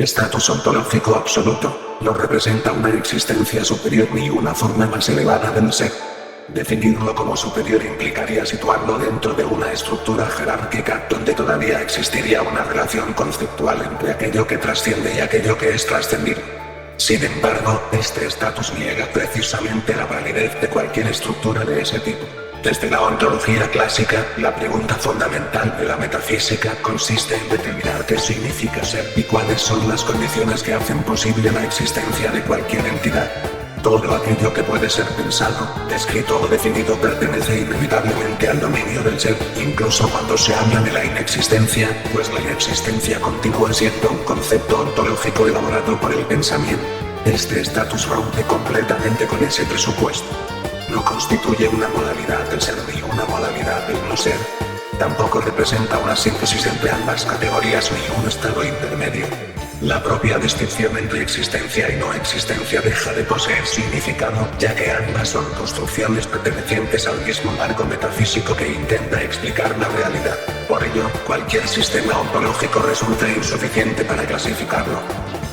Estatus ontológico absoluto, no representa una existencia superior ni una forma más elevada del ser. Definirlo como superior implicaría situarlo dentro de una estructura jerárquica donde todavía existiría una relación conceptual entre aquello que trasciende y aquello que es trascendido. Sin embargo, este estatus niega precisamente la validez de cualquier estructura de ese tipo. Desde la ontología clásica, la pregunta fundamental de la metafísica consiste en determinar qué significa ser y cuáles son las condiciones que hacen posible la existencia de cualquier entidad. Todo aquello que puede ser pensado, descrito o definido pertenece inevitablemente al dominio del ser, incluso cuando se habla de la inexistencia, pues la inexistencia continúa siendo un concepto ontológico elaborado por el pensamiento. Este estatus rompe completamente con ese presupuesto. No constituye una modalidad del ser ni una modalidad del no ser. Tampoco representa una síntesis entre ambas categorías ni un estado intermedio. La propia distinción entre existencia y no existencia deja de poseer significado, ya que ambas son construcciones pertenecientes al mismo marco metafísico que intenta explicar la realidad. Por ello, cualquier sistema ontológico resulta insuficiente para clasificarlo.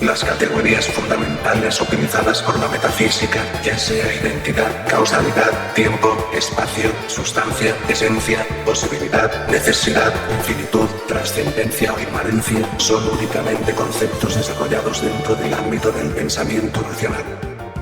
Las categorías fundamentales utilizadas por la metafísica, ya sea identidad, causalidad, tiempo, espacio, sustancia, esencia, posibilidad, necesidad, infinitud, trascendencia o inmanencia, son únicamente conceptos desarrollados dentro del ámbito del pensamiento racional.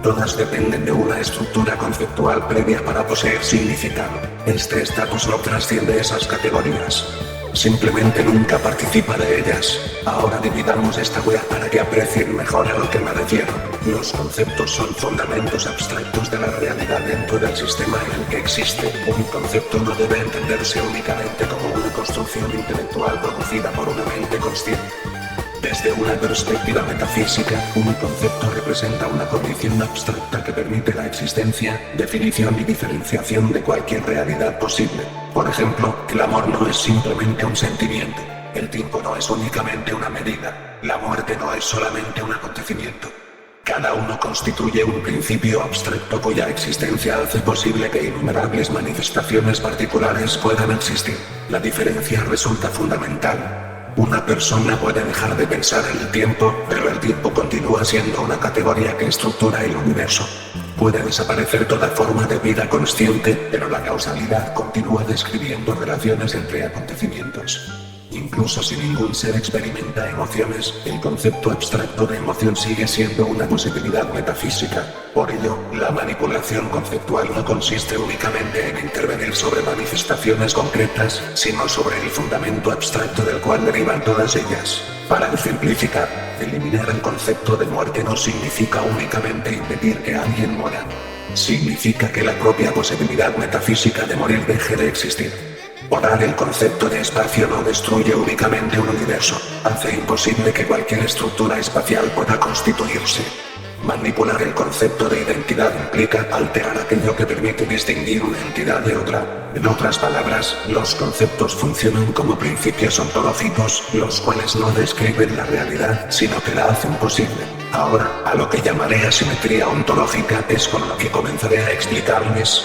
Todas dependen de una estructura conceptual previa para poseer significado. Este estatus no trasciende esas categorías. Simplemente nunca participa de ellas. Ahora dividamos esta wea para que aprecien mejor a lo que me refiero. Los conceptos son fundamentos abstractos de la realidad dentro del sistema en el que existe. Un concepto no debe entenderse únicamente como una construcción intelectual producida por una mente consciente. Desde una perspectiva metafísica, un concepto representa una condición abstracta que permite la existencia, definición y diferenciación de cualquier realidad posible. Por ejemplo, el amor no es simplemente un sentimiento. El tiempo no es únicamente una medida. La muerte no es solamente un acontecimiento. Cada uno constituye un principio abstracto cuya existencia hace posible que innumerables manifestaciones particulares puedan existir. La diferencia resulta fundamental. Una persona puede dejar de pensar en el tiempo, pero el tiempo continúa siendo una categoría que estructura el universo. Puede desaparecer toda forma de vida consciente, pero la causalidad continúa describiendo relaciones entre acontecimientos. Incluso si ningún ser experimenta emociones, el concepto abstracto de emoción sigue siendo una posibilidad metafísica. Por ello, la manipulación conceptual no consiste únicamente en intervenir sobre manifestaciones concretas, sino sobre el fundamento abstracto del cual derivan todas ellas. Para ejemplificar, eliminar el concepto de muerte no significa únicamente impedir que alguien muera. Significa que la propia posibilidad metafísica de morir deje de existir. Borrar el concepto de espacio no destruye únicamente un universo, hace imposible que cualquier estructura espacial pueda constituirse. Manipular el concepto de identidad implica alterar aquello que permite distinguir una entidad de otra. En otras palabras, los conceptos funcionan como principios ontológicos, los cuales no describen la realidad, sino que la hacen posible. Ahora, a lo que llamaré asimetría ontológica es con lo que comenzaré a explicarles,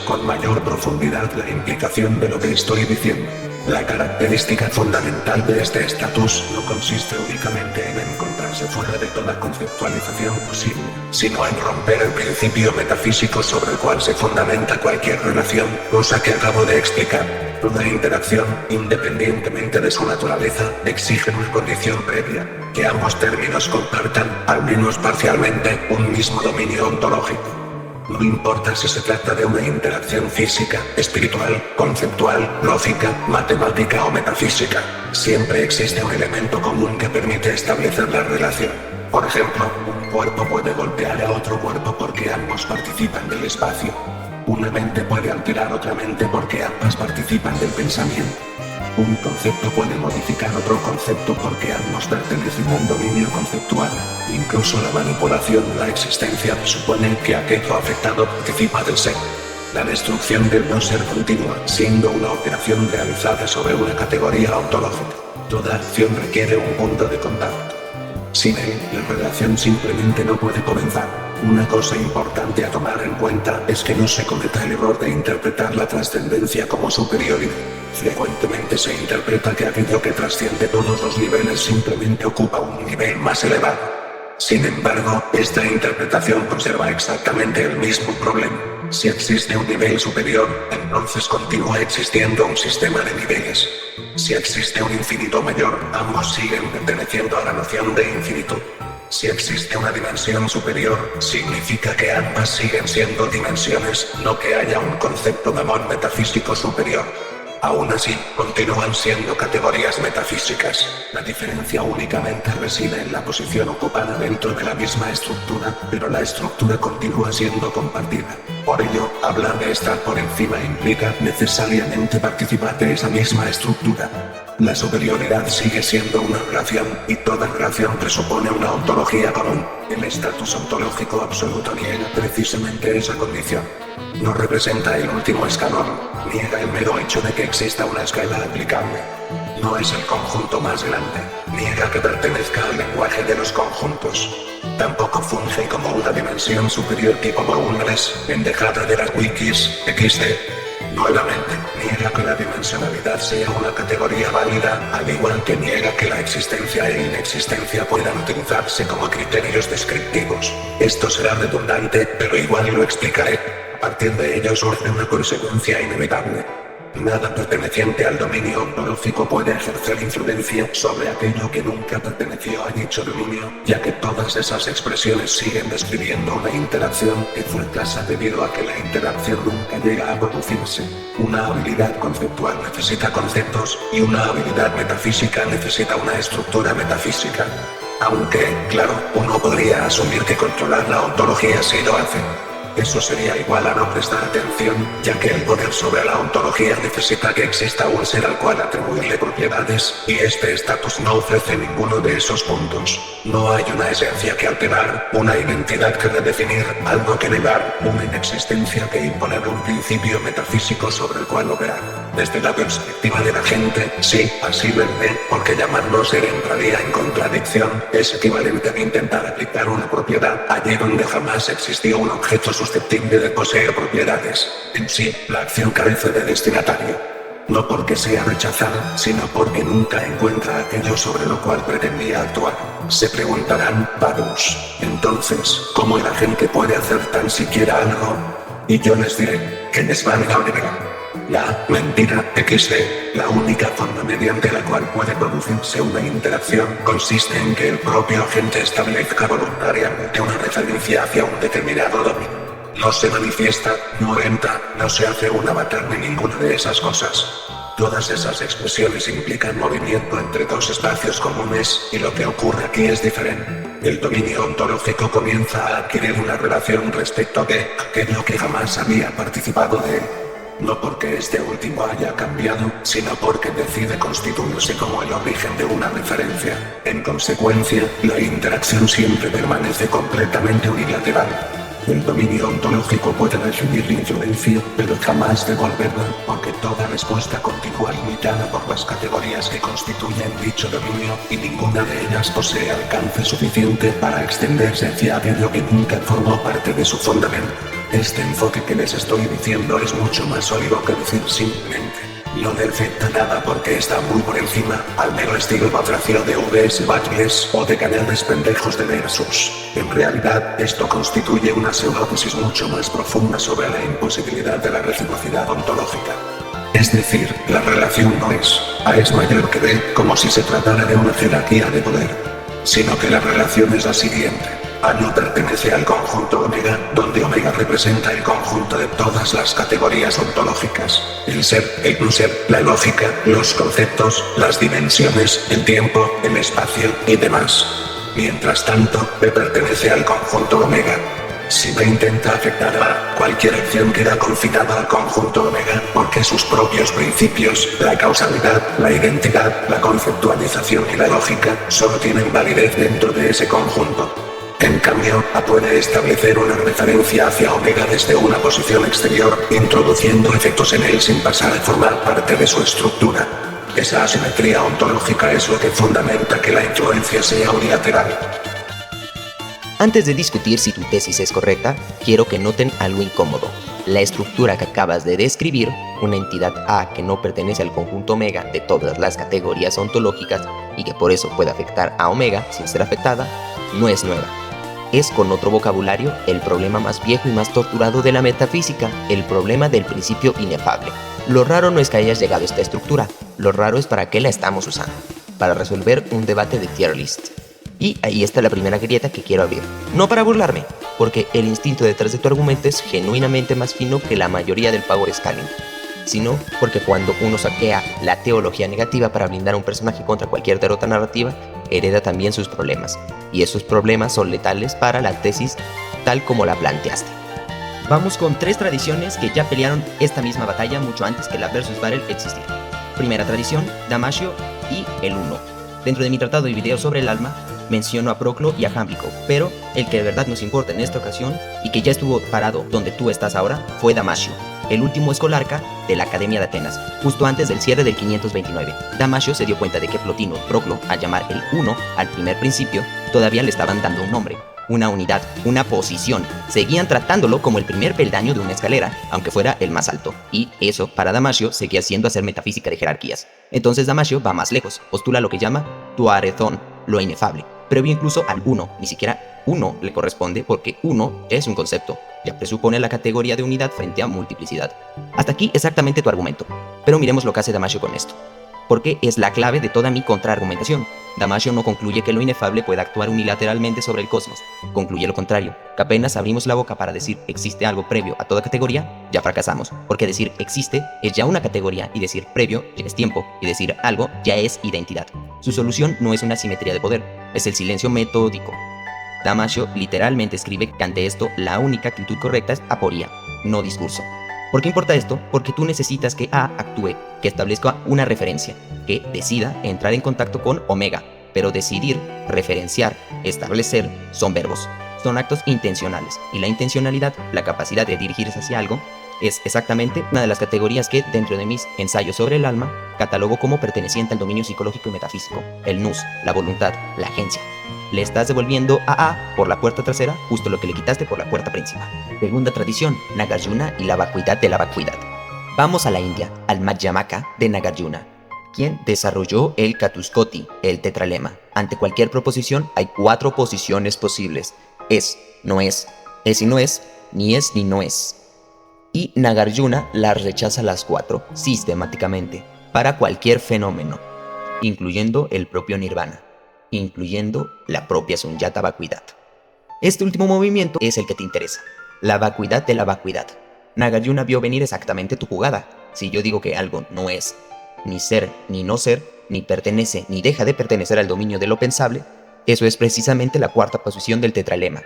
con mayor profundidad la implicación de lo que estoy diciendo. La característica fundamental de este estatus no consiste únicamente en encontrarse fuera de toda conceptualización posible, sino en romper el principio metafísico sobre el cual se fundamenta cualquier relación, cosa que acabo de explicar. Toda interacción, independientemente de su naturaleza, exige una condición previa, que ambos términos compartan, al menos parcialmente, un mismo dominio ontológico. No importa si se trata de una interacción física, espiritual, conceptual, lógica, matemática o metafísica, siempre existe un elemento común que permite establecer la relación. Por ejemplo, un cuerpo puede golpear a otro cuerpo porque ambos participan del espacio. Una mente puede alterar otra mente porque ambas participan del pensamiento. Un concepto puede modificar otro concepto porque ambos pertenecen a un dominio conceptual. Incluso la manipulación de la existencia supone que aquello afectado participa del ser. La destrucción del no ser continúa siendo una operación realizada sobre una categoría ontológica. Toda acción requiere un punto de contacto. Sin él, la relación simplemente no puede comenzar. Una cosa importante a tomar en cuenta es que no se cometa el error de interpretar la trascendencia como superioridad. Frecuentemente se interpreta que aquello que trasciende todos los niveles simplemente ocupa un nivel más elevado. Sin embargo, esta interpretación conserva exactamente el mismo problema. Si existe un nivel superior, entonces continúa existiendo un sistema de niveles. Si existe un infinito mayor, ambos siguen perteneciendo a la noción de infinitud. Si existe una dimensión superior, significa que ambas siguen siendo dimensiones, no que haya un concepto de amor metafísico superior. Aún así, continúan siendo categorías metafísicas. La diferencia únicamente reside en la posición ocupada dentro de la misma estructura, pero la estructura continúa siendo compartida. Por ello, hablar de estar por encima implica necesariamente participar de esa misma estructura. La superioridad sigue siendo una relación, y toda relación presupone una ontología común. El estatus ontológico absoluto niega precisamente esa condición. No representa el último escalón, niega el mero hecho de que exista una escala aplicable. No es el conjunto más grande, niega que pertenezca al lenguaje de los conjuntos. Tampoco funge como una dimensión superior que como una pendejada de las wikis XD. Nuevamente, niega que la dimensionalidad sea una categoría válida, al igual que niega que la existencia e inexistencia puedan utilizarse como criterios descriptivos. Esto será redundante, pero igual lo explicaré. A partir de ello surge una consecuencia inevitable. Nada perteneciente al dominio ontológico puede ejercer influencia sobre aquello que nunca perteneció a dicho dominio, ya que todas esas expresiones siguen describiendo una interacción que fracasa debido a que la interacción nunca llega a producirse. Una habilidad conceptual necesita conceptos, y una habilidad metafísica necesita una estructura metafísica. Aunque, claro, uno podría asumir que controlar la ontología sí lo hace. Eso sería igual a no prestar atención, ya que el poder sobre la ontología necesita que exista un ser al cual atribuirle propiedades, y este estatus no ofrece ninguno de esos puntos. No hay una esencia que alterar, una identidad que redefinir, algo que negar, una inexistencia que imponer un principio metafísico sobre el cual operar. Desde la perspectiva de la gente, sí, así lo ve, porque llamarlo ser entraría en contradicción, es equivalente a intentar aplicar una propiedad allí donde jamás existió un objeto susceptible de poseer propiedades. En sí, la acción carece de destinatario. No porque sea rechazada, sino porque nunca encuentra aquello sobre lo cual pretendía actuar. Se preguntarán, vamos, entonces, ¿cómo la gente puede hacer tan siquiera algo? Y yo les diré, que les valga o la mentira XD, la única forma mediante la cual puede producirse una interacción consiste en que el propio agente establezca voluntariamente una referencia hacia un determinado dominio. No se manifiesta, no entra, no se hace un avatar ni ninguna de esas cosas. Todas esas expresiones implican movimiento entre dos espacios comunes, y lo que ocurre aquí es diferente. El dominio ontológico comienza a adquirir una relación respecto de aquello que jamás había participado de él. No porque este último haya cambiado, sino porque decide constituirse como el origen de una referencia. En consecuencia, la interacción siempre permanece completamente unilateral. El dominio ontológico puede recibir influencia, pero jamás devolverla, porque toda respuesta continúa limitada por las categorías que constituyen dicho dominio, y ninguna de ellas posee alcance suficiente para extenderse hacia aquello que nunca formó parte de su fundamento. Este enfoque que les estoy diciendo es mucho más sólido que decir simplemente no le afecta nada porque está muy por encima, al mero estilo patracio de VS Badges o de canales pendejos de Versus. En realidad, esto constituye una pseudotesis mucho más profunda sobre la imposibilidad de la reciprocidad ontológica. Es decir, la relación no es A es mayor que B, como si se tratara de una jerarquía de poder, sino que la relación es la siguiente. A no pertenece al conjunto omega, donde omega representa el conjunto de todas las categorías ontológicas: el ser, el no ser, la lógica, los conceptos, las dimensiones, el tiempo, el espacio y demás. Mientras tanto, B pertenece al conjunto omega. Si B intenta afectar a cualquier acción queda confinada al conjunto omega, porque sus propios principios, la causalidad, la identidad, la conceptualización y la lógica, solo tienen validez dentro de ese conjunto. En cambio, A puede establecer una referencia hacia omega desde una posición exterior, introduciendo efectos en él sin pasar a formar parte de su estructura. Esa asimetría ontológica es lo que fundamenta que la influencia sea unilateral. Antes de discutir si tu tesis es correcta, quiero que noten algo incómodo. la estructura que acabas de describir, una entidad A que no pertenece al conjunto omega de todas las categorías ontológicas y que por eso puede afectar a omega sin ser afectada, no es nueva. Es, con otro vocabulario, el problema más viejo y más torturado de la metafísica, el problema del principio inefable. Lo raro no es que hayas llegado a esta estructura, lo raro es para qué la estamos usando, para resolver un debate de tier list. Y ahí está la primera grieta que quiero abrir. No para burlarme, porque el instinto detrás de tu argumento es genuinamente más fino que la mayoría del power scaling, sino porque cuando uno saquea la teología negativa para blindar a un personaje contra cualquier derrota narrativa, hereda también sus problemas, y esos problemas son letales para la tesis tal como la planteaste. Vamos con 3 tradiciones que ya pelearon esta misma batalla mucho antes que la Versus Battle existiera. Primera tradición, Damasio y el Uno. Dentro de mi tratado y video sobre el alma, menciono a Proclo y a Jámblico, pero el que de verdad nos importa en esta ocasión, y que ya estuvo parado donde tú estás ahora, fue Damasio, el último escolarca de la Academia de Atenas, justo antes del cierre del 529. Damasio se dio cuenta de que Plotino y Proclo, al llamar el Uno al primer principio, todavía le estaban dando un nombre, una unidad, una posición. Seguían tratándolo como el primer peldaño de una escalera, aunque fuera el más alto. Y eso, para Damasio, seguía siendo hacer metafísica de jerarquías. Entonces Damasio va más lejos, postula lo que llama tuarethón, lo inefable, previo incluso al uno. Ni siquiera uno le corresponde porque uno es un concepto, ya presupone la categoría de unidad frente a multiplicidad. Hasta aquí exactamente tu argumento, pero miremos lo que hace Damasio con esto, porque es la clave de toda mi contraargumentación. Damasio no concluye que lo inefable pueda actuar unilateralmente sobre el cosmos, concluye lo contrario, que apenas abrimos la boca para decir existe algo previo a toda categoría, ya fracasamos, porque decir existe es ya una categoría y decir previo ya es tiempo y decir algo ya es identidad. Su solución no es una simetría de poder, es el silencio metódico. Damasio literalmente escribe que ante esto la única actitud correcta es aporía, no discurso. ¿Por qué importa esto? Porque tú necesitas que A actúe, que establezca una referencia, que decida entrar en contacto con omega, pero decidir, referenciar, establecer son verbos, son actos intencionales, y la intencionalidad, la capacidad de dirigirse hacia algo, es exactamente una de las categorías que, dentro de mis ensayos sobre el alma, catalogo como perteneciente al dominio psicológico y metafísico, el nous, la voluntad, la agencia. Le estás devolviendo a A por la puerta trasera justo lo que le quitaste por la puerta principal. Segunda tradición, Nagarjuna y la vacuidad de la vacuidad. Vamos a la India, al Madhyamaka de Nagarjuna, quien desarrolló el Catuskoti, el tetralema. Ante cualquier proposición hay 4 posiciones posibles: es y no es, ni es ni no es. Y Nagarjuna las rechaza las 4 sistemáticamente para cualquier fenómeno, incluyendo el propio nirvana, incluyendo la propia sunyata vacuidad. Este último movimiento es el que te interesa, la vacuidad de la vacuidad. Nagarjuna vio venir exactamente tu jugada. Si yo digo que algo no es ni ser ni no ser, ni pertenece ni deja de pertenecer al dominio de lo pensable, eso es precisamente la 4ª posición del tetralema,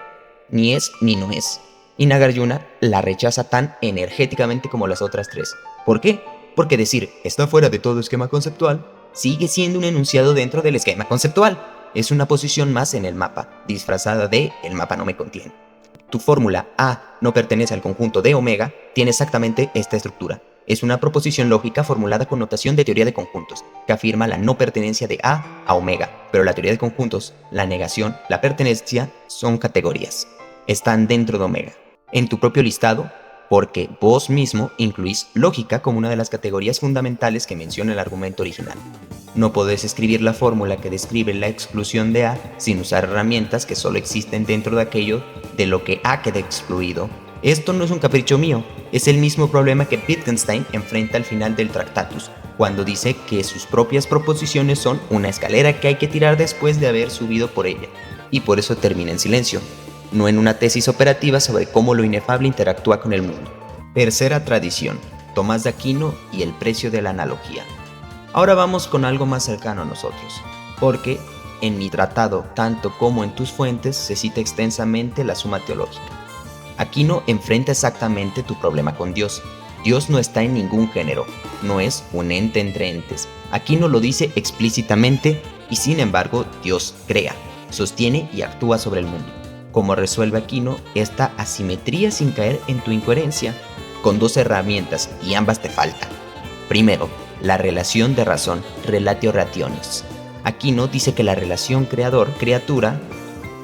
ni es ni no es. Y Nagarjuna la rechaza tan energéticamente como las otras 3. ¿Por qué? Porque decir está fuera de todo esquema conceptual sigue siendo un enunciado dentro del esquema conceptual. Es una posición más en el mapa, disfrazada de el mapa no me contiene. Tu fórmula A no pertenece al conjunto de omega tiene exactamente esta estructura. Es una proposición lógica formulada con notación de teoría de conjuntos, que afirma la no pertenencia de A a omega, pero la teoría de conjuntos, la negación, la pertenencia son categorías. Están dentro de omega. En tu propio listado, porque vos mismo incluís lógica como una de las categorías fundamentales que menciona el argumento original. No podés escribir la fórmula que describe la exclusión de A sin usar herramientas que solo existen dentro de aquello de lo que A queda excluido. Esto no es un capricho mío, es el mismo problema que Wittgenstein enfrenta al final del Tractatus, cuando dice que sus propias proposiciones son una escalera que hay que tirar después de haber subido por ella, y por eso termina en silencio, no en una tesis operativa sobre cómo lo inefable interactúa con el mundo. Tercera tradición, Tomás de Aquino y el precio de la analogía. Ahora vamos con algo más cercano a nosotros, porque en mi tratado, tanto como en tus fuentes, se cita extensamente la Suma Teológica. Aquino enfrenta exactamente tu problema con Dios. Dios no está en ningún género, no es un ente entre entes. Aquino lo dice explícitamente y sin embargo Dios crea, sostiene y actúa sobre el mundo. Como resuelve Aquino esta asimetría sin caer en tu incoherencia, con 2 herramientas y ambas te faltan. Primero, la relación de razón, relatio rationis. Aquino dice que la relación creador-criatura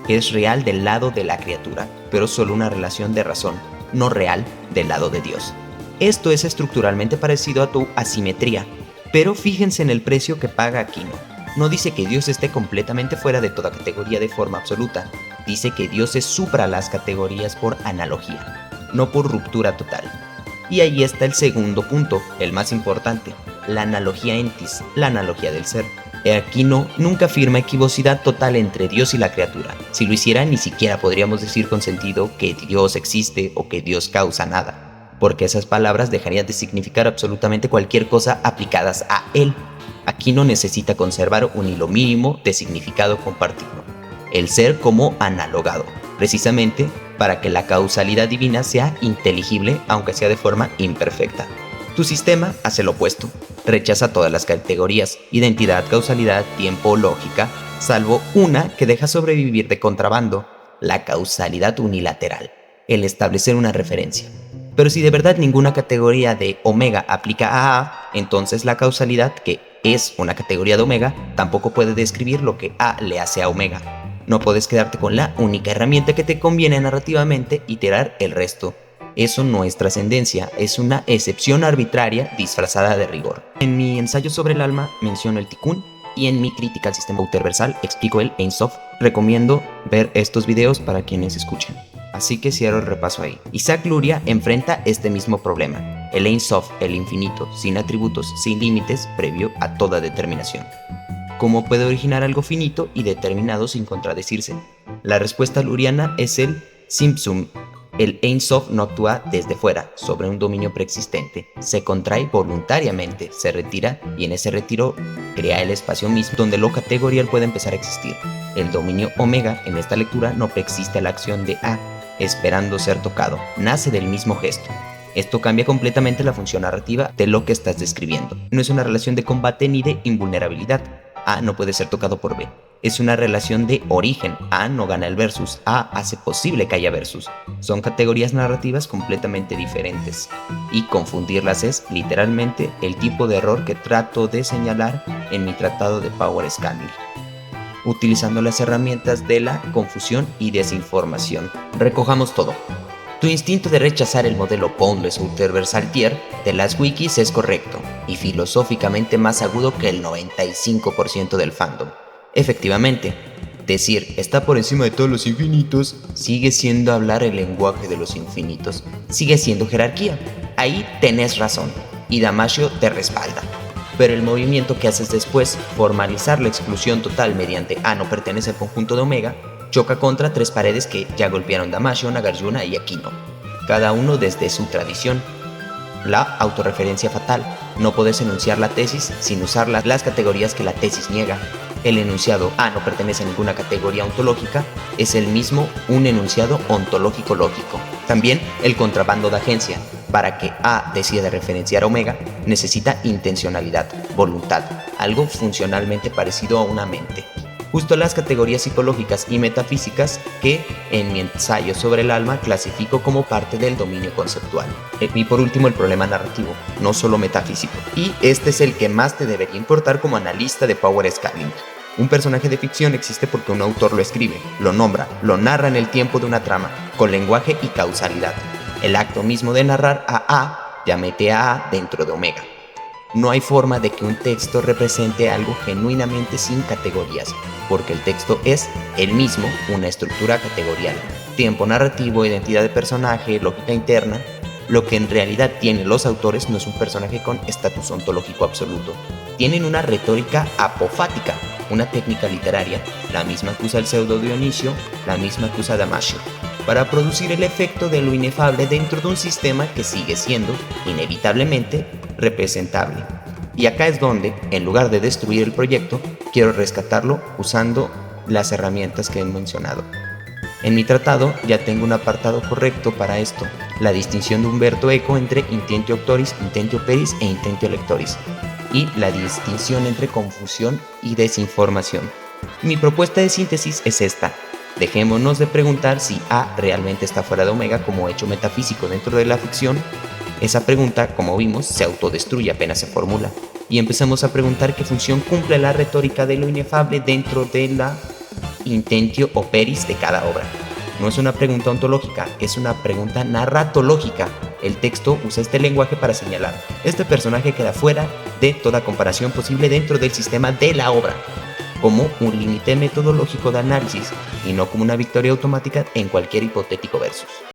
es real del lado de la criatura, pero solo una relación de razón, no real, del lado de Dios. Esto es estructuralmente parecido a tu asimetría, pero fíjense en el precio que paga Aquino. No dice que Dios esté completamente fuera de toda categoría de forma absoluta, dice que Dios se supra las categorías por analogía, no por ruptura total. Y ahí está el segundo punto, el más importante, la analogía entis, la analogía del ser. Aquino nunca afirma equivocidad total entre Dios y la criatura. Si lo hiciera, ni siquiera podríamos decir con sentido que Dios existe o que Dios causa nada, porque esas palabras dejarían de significar absolutamente cualquier cosa aplicadas a Él. Aquino necesita conservar un hilo mínimo de significado compartido, el ser como analogado, precisamente para que la causalidad divina sea inteligible, aunque sea de forma imperfecta. Tu sistema hace lo opuesto, rechaza todas las categorías, identidad, causalidad, tiempo, lógica, salvo una que deja sobrevivir de contrabando, la causalidad unilateral, el establecer una referencia. Pero si de verdad ninguna categoría de omega aplica a A, entonces la causalidad, que es una categoría de omega, tampoco puede describir lo que A le hace a omega. No puedes quedarte con la única herramienta que te conviene narrativamente y tirar el resto. Eso no es trascendencia, es una excepción arbitraria disfrazada de rigor. En mi ensayo sobre el alma menciono el Tikkun y en mi crítica al sistema universal explico el Ein Sof. Recomiendo ver estos videos para quienes escuchen. Así que cierro el repaso ahí. Isaac Luria enfrenta este mismo problema, el Ein Sof, el infinito, sin atributos, sin límites, previo a toda determinación. ¿Cómo puede originar algo finito y determinado sin contradecirse? La respuesta luriana es el Tzimtzum. El Ein Sof no actúa desde fuera, sobre un dominio preexistente, se contrae voluntariamente, se retira y en ese retiro crea el espacio mismo donde lo categorial puede empezar a existir. El dominio omega en esta lectura no preexiste a la acción de A, esperando ser tocado, nace del mismo gesto. Esto cambia completamente la función narrativa de lo que estás describiendo. No es una relación de combate ni de invulnerabilidad. A no puede ser tocado por B. Es una relación de origen. A no gana el versus. A hace posible que haya versus. Son categorías narrativas completamente diferentes. Y confundirlas es, literalmente, el tipo de error que trato de señalar en mi tratado de Power Scaling, utilizando las herramientas de la confusión y desinformación. Recojamos todo. Tu instinto de rechazar el modelo Boundless Universal Tier de las wikis es correcto y filosóficamente más agudo que el 95% del fandom. Efectivamente, decir está por encima de todos los infinitos sigue siendo hablar el lenguaje de los infinitos, sigue siendo jerarquía. Ahí tenés razón y Damasio te respalda. Pero el movimiento que haces después, formalizar la exclusión total mediante A no pertenece al conjunto de omega, choca contra tres paredes que ya golpearon Damasio, Nagarjuna y Aquino, cada uno desde su tradición. La autorreferencia fatal, no podés enunciar la tesis sin usar las categorías que la tesis niega. El enunciado A no pertenece a ninguna categoría ontológica es el mismo un enunciado ontológico lógico. También el contrabando de agencia. Para que A decida referenciar omega, necesita intencionalidad, voluntad, algo funcionalmente parecido a una mente. Justo las categorías psicológicas y metafísicas que en mi ensayo sobre el alma clasifico como parte del dominio conceptual. Y por último el problema narrativo, no solo metafísico. Y este es el que más te debería importar como analista de Power Scaling. Un personaje de ficción existe porque un autor lo escribe, lo nombra, lo narra en el tiempo de una trama, con lenguaje y causalidad. El acto mismo de narrar a A ya mete a A dentro de omega. No hay forma de que un texto represente algo genuinamente sin categorías, porque el texto es, él mismo, una estructura categorial. Tiempo narrativo, identidad de personaje, lógica interna. Lo que en realidad tienen los autores no es un personaje con estatus ontológico absoluto. Tienen una retórica apofática, una técnica literaria, la misma que usa el pseudo Dionisio, la misma que usa Damasio, para producir el efecto de lo inefable dentro de un sistema que sigue siendo, inevitablemente, representable. Y acá es donde, en lugar de destruir el proyecto, quiero rescatarlo usando las herramientas que he mencionado. En mi tratado ya tengo un apartado correcto para esto, la distinción de Umberto Eco entre intentio auctoris, intentio peris e intentio lectoris, y la distinción entre confusión y desinformación. Mi propuesta de síntesis es esta. Dejémonos de preguntar si A realmente está fuera de omega como hecho metafísico dentro de la ficción. Esa pregunta, como vimos, se autodestruye apenas se formula. Y empezamos a preguntar qué función cumple la retórica de lo inefable dentro de la intentio o peris de cada obra. No es una pregunta ontológica, es una pregunta narratológica. El texto usa este lenguaje para señalar: este personaje queda fuera de toda comparación posible dentro del sistema de la obra, como un límite metodológico de análisis y no como una victoria automática en cualquier hipotético versus.